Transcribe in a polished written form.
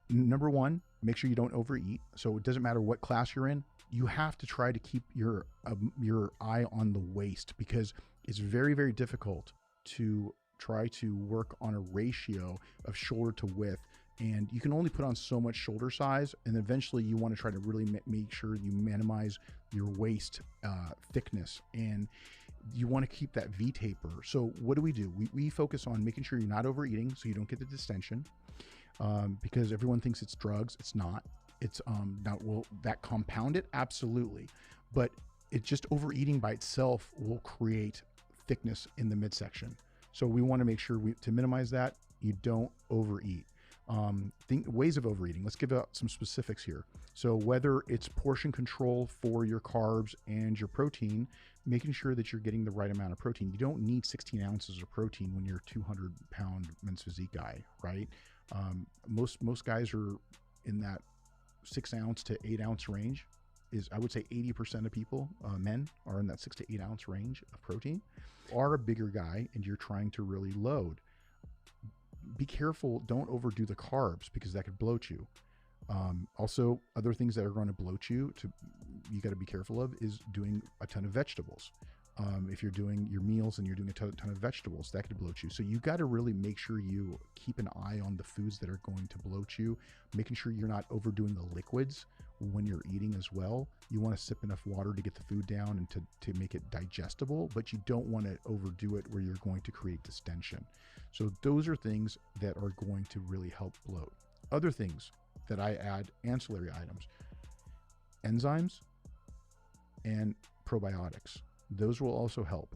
number one, make sure you don't overeat. So it doesn't matter what class you're in, you have to try to keep your eye on the waist, because it's very, very difficult to try to work on a ratio of shoulder to width. And you can only put on so much shoulder size. And eventually you want to try to really make sure you minimize your waist thickness. And you want to keep that V taper. So what do? We focus on making sure you're not overeating so you don't get the distension, because everyone thinks it's drugs. It's not. It's not. Will that compound it? Absolutely. But it just overeating by itself will create thickness in the midsection. So we want to make sure to minimize that, you don't overeat. Ways of overeating. Let's give out some specifics here. So whether it's portion control for your carbs and your protein, making sure that you're getting the right amount of protein. You don't need 16 ounces of protein when you're a 200-pound men's physique guy, right? Most guys are in that 6 ounce to 8 ounce range. I would say 80% of people, men, are in that 6 to 8 ounce range of protein. Are a bigger guy and you're trying to really load, be careful. Don't overdo the carbs, because that could bloat you. Also, other things that are going to bloat you, you got to be careful of, is doing a ton of vegetables. If you're doing your meals and you're doing a ton of vegetables, that could bloat you. So you got to really make sure you keep an eye on the foods that are going to bloat you, making sure you're not overdoing the liquids when you're eating as well. You want to sip enough water to get the food down and to make it digestible, but you don't want to overdo it where you're going to create distension. So those are things that are going to really help bloat. Other things that I add, ancillary items, enzymes and probiotics. Those will also help.